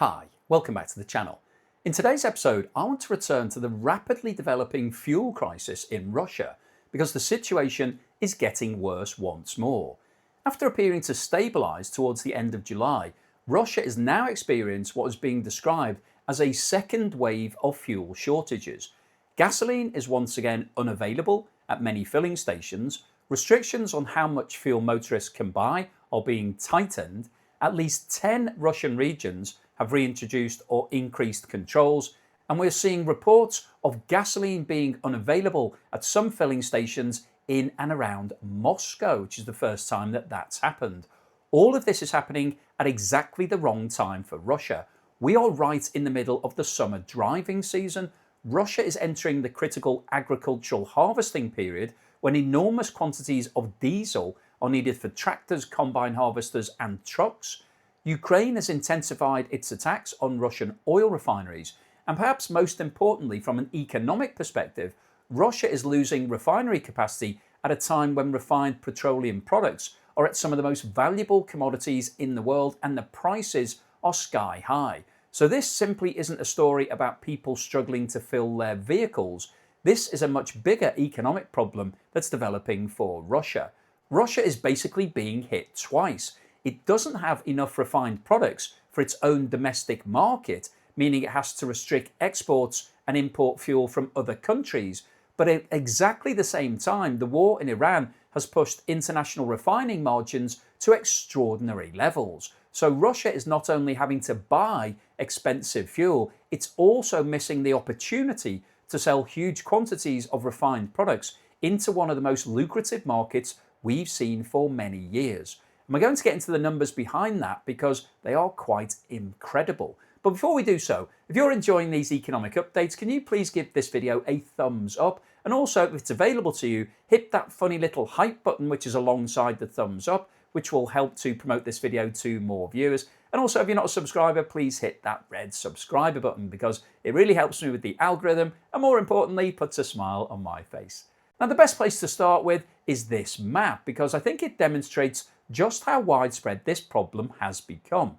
Hi, welcome back to the channel. In today's episode, I want to return to the rapidly developing fuel crisis in Russia because the situation is getting worse once more. After appearing to stabilise towards the end of July, Russia is now experiencing what is being described as a second wave of fuel shortages. Gasoline is once again unavailable at many filling stations, restrictions on how much fuel motorists can buy are being tightened, at least 10 Russian regions have reintroduced or increased controls, and we're seeing reports of gasoline being unavailable at some filling stations in and around Moscow, which is the first time that that's happened. All of this is happening at exactly the wrong time for Russia. We are right in the middle of the summer driving season. Russia is entering the critical agricultural harvesting period when enormous quantities of diesel are needed for tractors, combine harvesters and trucks. Ukraine has intensified its attacks on Russian oil refineries, and perhaps most importantly from an economic perspective, Russia is losing refinery capacity at a time when refined petroleum products are at some of the most valuable commodities in the world and the prices are sky high. So this simply isn't a story about people struggling to fill their vehicles. This is a much bigger economic problem that's developing for Russia. Russia is basically being hit twice. It doesn't have enough refined products for its own domestic market, meaning it has to restrict exports and import fuel from other countries. But at exactly the same time, the war in Iran has pushed international refining margins to extraordinary levels. So Russia is not only having to buy expensive fuel, it's also missing the opportunity to sell huge quantities of refined products into one of the most lucrative markets we've seen for many years. And we're going to get into the numbers behind that because they are quite incredible. But before we do so, if you're enjoying these economic updates, can you please give this video a thumbs up? And also, if it's available to you, hit that funny little hype button which is alongside the thumbs up, which will help to promote this video to more viewers. And also, if you're not a subscriber, please hit that red subscriber button because it really helps me with the algorithm and more importantly, puts a smile on my face. Now, the best place to start with is this map because I think it demonstrates just how widespread this problem has become.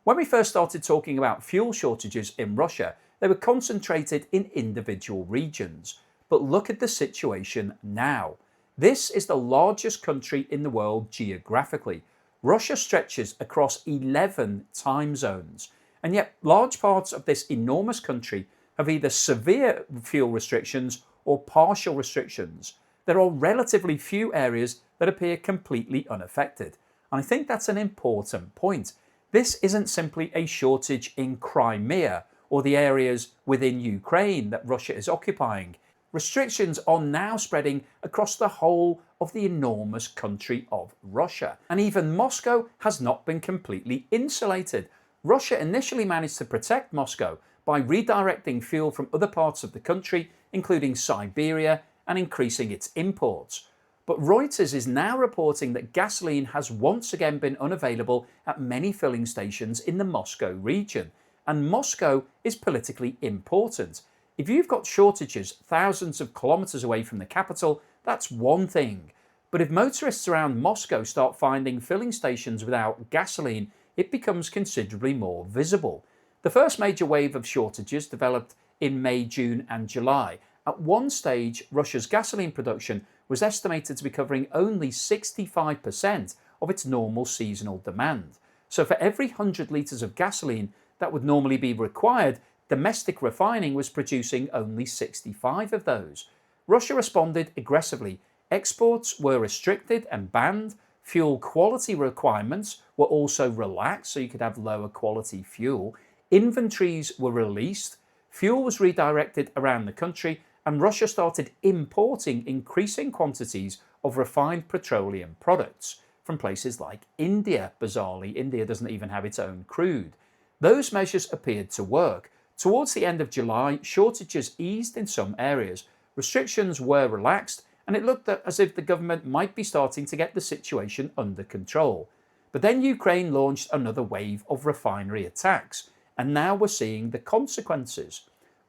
When we first started talking about fuel shortages in Russia, they were concentrated in individual regions. But look at the situation now. This is the largest country in the world geographically. Russia stretches across 11 time zones, and yet large parts of this enormous country have either severe fuel restrictions or partial restrictions. There are relatively few areas that appear completely unaffected. And I think that's an important point. This isn't simply a shortage in Crimea or the areas within Ukraine that Russia is occupying. Restrictions are now spreading across the whole of the enormous country of Russia. And even Moscow has not been completely insulated. Russia initially managed to protect Moscow by redirecting fuel from other parts of the country, including Siberia, and increasing its imports. But Reuters is now reporting that gasoline has once again been unavailable at many filling stations in the Moscow region. And Moscow is politically important. If you've got shortages thousands of kilometers away from the capital, that's one thing. But if motorists around Moscow start finding filling stations without gasoline, it becomes considerably more visible. The first major wave of shortages developed in May, June and July. At one stage, Russia's gasoline production was estimated to be covering only 65% of its normal seasonal demand. So for every 100 litres of gasoline that would normally be required, domestic refining was producing only 65 of those. Russia responded aggressively. Exports were restricted and banned. Fuel quality requirements were also relaxed so you could have lower quality fuel. Inventories were released. Fuel was redirected around the country and Russia started importing increasing quantities of refined petroleum products from places like India. Bizarrely, India doesn't even have its own crude. Those measures appeared to work. Towards the end of July, shortages eased in some areas, restrictions were relaxed, and it looked as if the government might be starting to get the situation under control. But then Ukraine launched another wave of refinery attacks, and now we're seeing the consequences.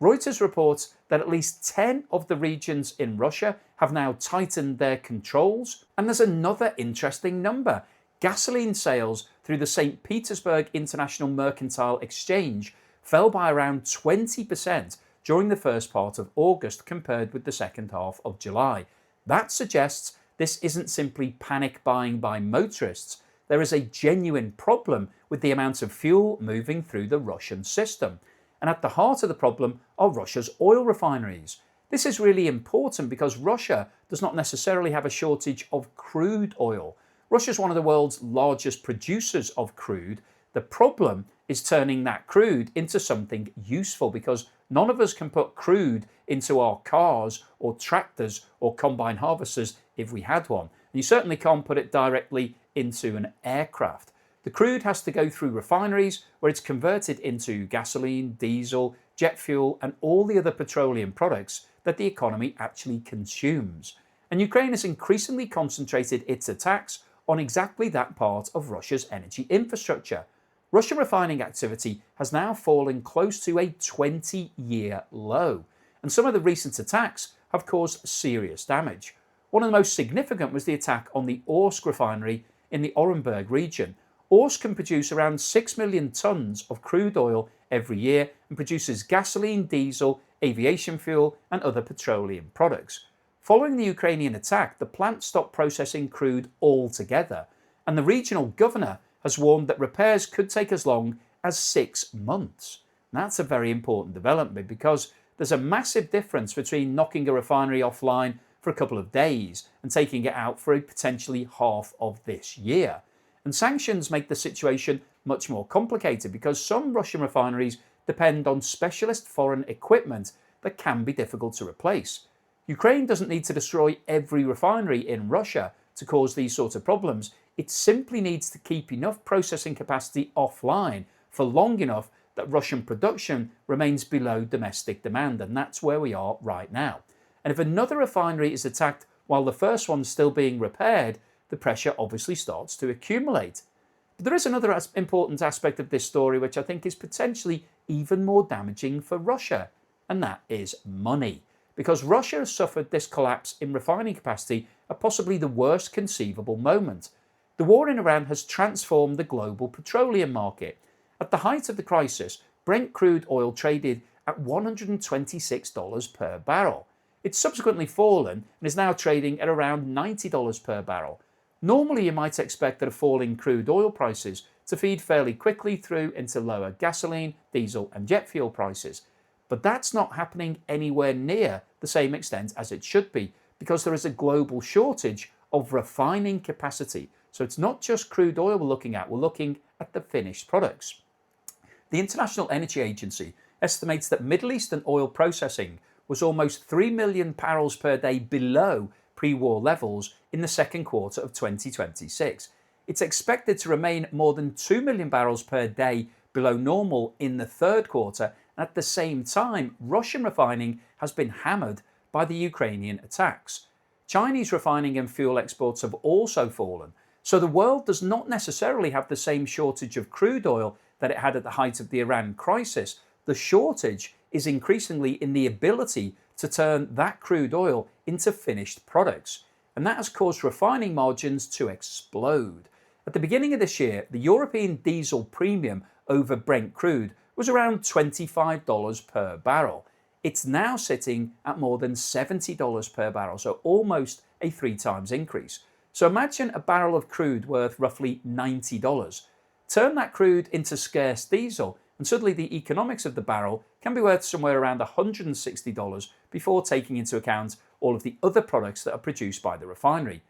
Reuters reports that at least 10 of the regions in Russia have now tightened their controls, and there's another interesting number. gasoline sales through the St. Petersburg International Mercantile Exchange fell by around 20% during the first part of August compared with the second half of July. That suggests this isn't simply panic buying by motorists. There is a genuine problem with the amount of fuel moving through the Russian system. And at the heart of the problem are Russia's oil refineries. This is really important because Russia does not necessarily have a shortage of crude oil. Russia is one of the world's largest producers of crude. The problem is turning that crude into something useful, because none of us can put crude into our cars or tractors or combine harvesters if we had one. And you certainly can't put it directly into an aircraft. The crude has to go through refineries where it's converted into gasoline, diesel, jet fuel, and all the other petroleum products that the economy actually consumes. And Ukraine has increasingly concentrated its attacks on exactly that part of Russia's energy infrastructure. Russian refining activity has now fallen close to a 20-year low, and some of the recent attacks have caused serious damage. One of the most significant was the attack on the Orsk refinery in the Orenburg region. Orsk can produce around 6 million tonnes of crude oil every year and produces gasoline, diesel, aviation fuel, and other petroleum products. Following the Ukrainian attack, the plant stopped processing crude altogether, and the regional governor has warned that repairs could take as long as 6 months. And that's a very important development, because there's a massive difference between knocking a refinery offline for a couple of days and taking it out for potentially half of this year. And sanctions make the situation much more complicated, because some Russian refineries depend on specialist foreign equipment that can be difficult to replace. Ukraine doesn't need to destroy every refinery in Russia to cause these sorts of problems. It simply needs to keep enough processing capacity offline for long enough that Russian production remains below domestic demand, and that's where we are right now. And if another refinery is attacked while the first one's still being repaired, the pressure obviously starts to accumulate. But there is another important aspect of this story which I think is potentially even more damaging for Russia, and that is money. Because Russia has suffered this collapse in refining capacity at possibly the worst conceivable moment. The war in Iran has transformed the global petroleum market. At the height of the crisis, Brent crude oil traded at $126 per barrel. It's subsequently fallen and is now trading at around $90 per barrel. Normally, you might expect that a fall in crude oil prices to feed fairly quickly through into lower gasoline, diesel, and jet fuel prices. But that's not happening anywhere near the same extent as it should be, because there is a global shortage of refining capacity. So it's not just crude oil we're looking at the finished products. The International Energy Agency estimates that Middle Eastern oil processing was almost 3 million barrels per day below pre-war levels in the second quarter of 2026. It's expected to remain more than 2 million barrels per day below normal in the third quarter. And at the same time, Russian refining has been hammered by the Ukrainian attacks. Chinese refining and fuel exports have also fallen. So the world does not necessarily have the same shortage of crude oil that it had at the height of the Iran crisis. The shortage is increasingly in the ability to turn that crude oil into finished products. And that has caused refining margins to explode. At the beginning of this year, the European diesel premium over Brent crude was around $25 per barrel. It's now sitting at more than $70 per barrel, so almost a 3 times increase. So imagine a barrel of crude worth roughly $90. Turn that crude into scarce diesel, and suddenly the economics of the barrel can be worth somewhere around $160 before taking into account all of the other products that are produced by the refinery.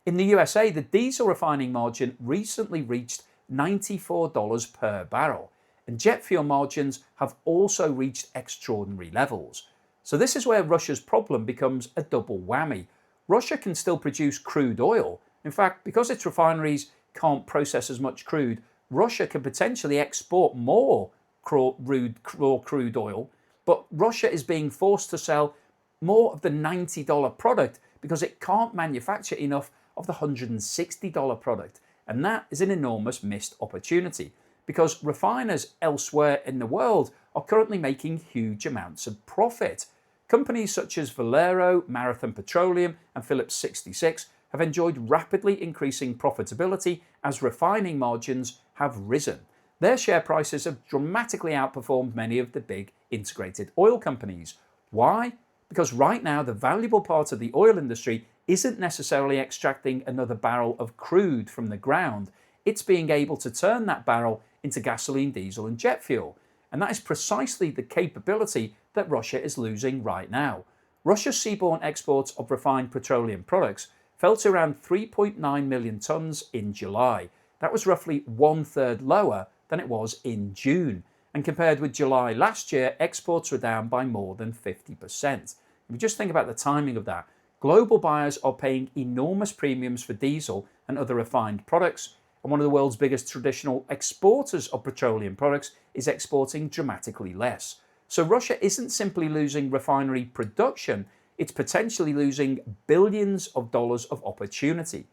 In the USA, the diesel refining margin recently reached $94 per barrel, and jet fuel margins have also reached extraordinary levels. So this is where Russia's problem becomes a double whammy. Russia can still produce crude oil. In fact, because its refineries can't process as much crude, Russia can potentially export more raw crude oil, but Russia is being forced to sell more of the $90 product because it can't manufacture enough of the $160 product. And that is an enormous missed opportunity, because refiners elsewhere in the world are currently making huge amounts of profit. Companies such as Valero, Marathon Petroleum, and Phillips 66 have enjoyed rapidly increasing profitability as refining margins have risen. Their share prices have dramatically outperformed many of the big integrated oil companies. Why? Because right now the valuable part of the oil industry isn't necessarily extracting another barrel of crude from the ground. It's being able to turn that barrel into gasoline, diesel and jet fuel. And that is precisely the capability that Russia is losing right now. Russia's seaborne exports of refined petroleum products fell to around 3.9 million tonnes in July. That was roughly 1/3 lower than it was in June. And compared with July last year, exports were down by more than 50%. If you just think about the timing of that, global buyers are paying enormous premiums for diesel and other refined products, and one of the world's biggest traditional exporters of petroleum products is exporting dramatically less. So Russia isn't simply losing refinery production, it's potentially losing billions of dollars of opportunity.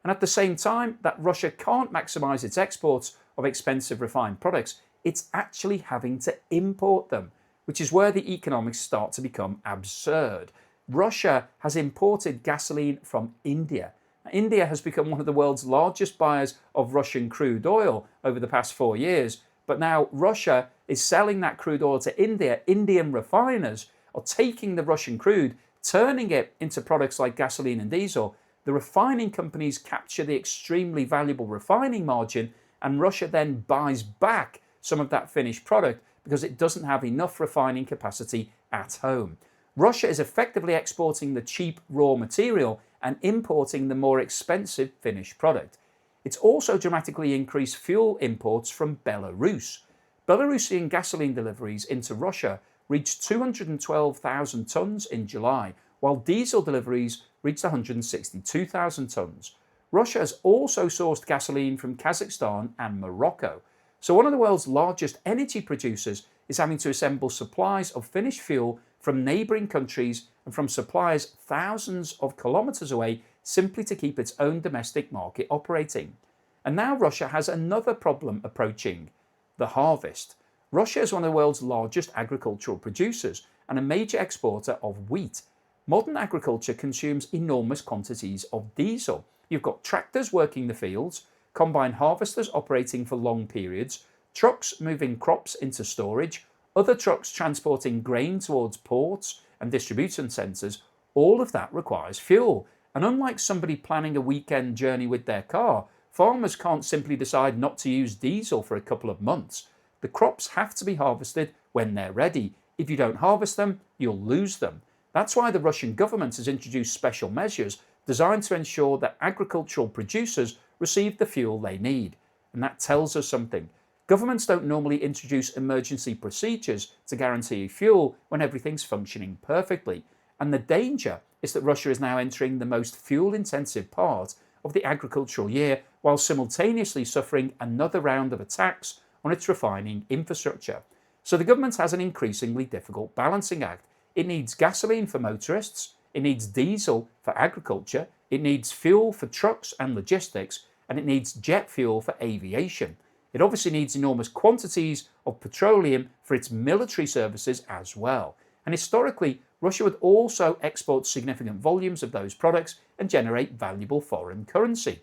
And at the same time that Russia can't maximize its exports of expensive refined products, it's actually having to import them, which is where the economics start to become absurd. Russia has imported gasoline from India. India has become one of the world's largest buyers of Russian crude oil over the past 4 years, but now Russia is selling that crude oil to India. Indian refiners are taking the Russian crude, turning it into products like gasoline and diesel. The refining companies capture the extremely valuable refining margin, and Russia then buys back some of that finished product because it doesn't have enough refining capacity at home. Russia is effectively exporting the cheap raw material and importing the more expensive finished product. It's also dramatically increased fuel imports from Belarus. Belarusian gasoline deliveries into Russia reached 212,000 tonnes in July, while diesel deliveries reached 162,000 tonnes. Russia has also sourced gasoline from Kazakhstan and Morocco. So one of the world's largest energy producers is having to assemble supplies of finished fuel from neighbouring countries and from suppliers thousands of kilometres away simply to keep its own domestic market operating. And now Russia has another problem approaching: the harvest. Russia is one of the world's largest agricultural producers and a major exporter of wheat. Modern agriculture consumes enormous quantities of diesel. You've got tractors working the fields, combine harvesters operating for long periods, trucks moving crops into storage, other trucks transporting grain towards ports and distribution centres. All of that requires fuel. And unlike somebody planning a weekend journey with their car, farmers can't simply decide not to use diesel for a couple of months. The crops have to be harvested when they're ready. If you don't harvest them, you'll lose them. That's why the Russian government has introduced special measures designed to ensure that agricultural producers receive the fuel they need. And that tells us something. Governments don't normally introduce emergency procedures to guarantee fuel when everything's functioning perfectly. And the danger is that Russia is now entering the most fuel-intensive part of the agricultural year, while simultaneously suffering another round of attacks on its refining infrastructure. So the government has an increasingly difficult balancing act. It needs gasoline for motorists, it needs diesel for agriculture, it needs fuel for trucks and logistics, and it needs jet fuel for aviation. It obviously needs enormous quantities of petroleum for its military services as well. And historically, Russia would also export significant volumes of those products and generate valuable foreign currency.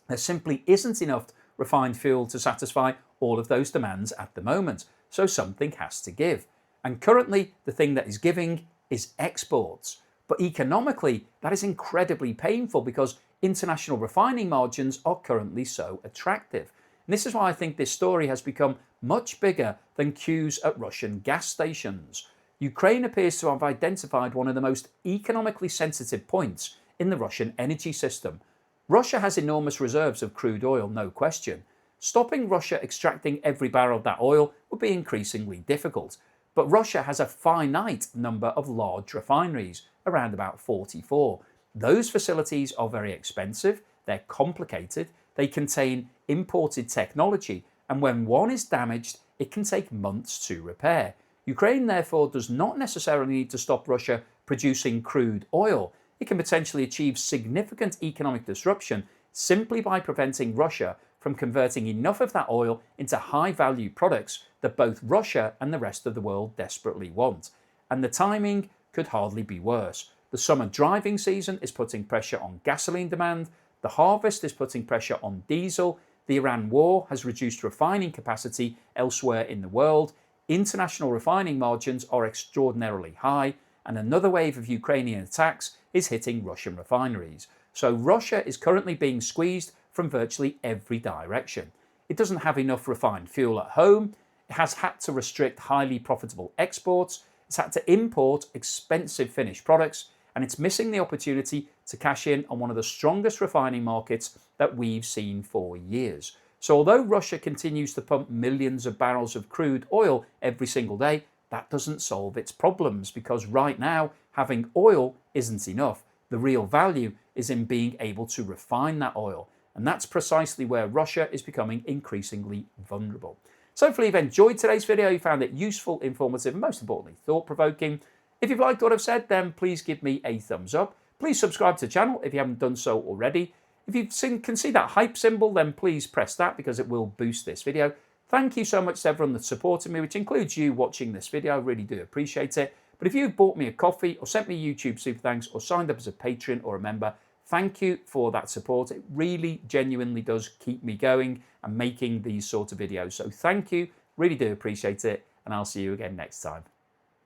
There simply isn't enough refined fuel to satisfy all of those demands at the moment, so something has to give. And currently, the thing that is giving is exports. But economically, that is incredibly painful because international refining margins are currently so attractive. And this is why I think this story has become much bigger than queues at Russian gas stations. Ukraine appears to have identified one of the most economically sensitive points in the Russian energy system. Russia has enormous reserves of crude oil, no question. Stopping Russia extracting every barrel of that oil would be increasingly difficult. But Russia has a finite number of large refineries, around about 44. Those facilities are very expensive, they're complicated, they contain imported technology, and when one is damaged, it can take months to repair. Ukraine therefore does not necessarily need to stop Russia producing crude oil. It can potentially achieve significant economic disruption simply by preventing Russia from converting enough of that oil into high-value products that both Russia and the rest of the world desperately want. And the timing could hardly be worse. The summer driving season is putting pressure on gasoline demand. The harvest is putting pressure on diesel. The Iran war has reduced refining capacity elsewhere in the world. International refining margins are extraordinarily high, and another wave of Ukrainian attacks is hitting Russian refineries. So Russia is currently being squeezed from virtually every direction. It doesn't have enough refined fuel at home. It has had to restrict highly profitable exports. It's had to import expensive finished products, and it's missing the opportunity to cash in on one of the strongest refining markets that we've seen for years. So although Russia continues to pump millions of barrels of crude oil every single day, that doesn't solve its problems, because right now having oil isn't enough. The real value is in being able to refine that oil, and that's precisely where Russia is becoming increasingly vulnerable. So hopefully you've enjoyed today's video, you found it useful, informative, and most importantly, thought-provoking. If you've liked what I've said, then please give me a thumbs up. Please subscribe to the channel if you haven't done so already. If you can see that hype symbol, then please press that because it will boost this video. Thank you so much to everyone that's supported me, which includes you watching this video. I really do appreciate it. But if you've bought me a coffee or sent me YouTube super thanks or signed up as a patron or a member, thank you for that support. It really genuinely does keep me going and making these sort of videos. So thank you, really do appreciate it, and I'll see you again next time.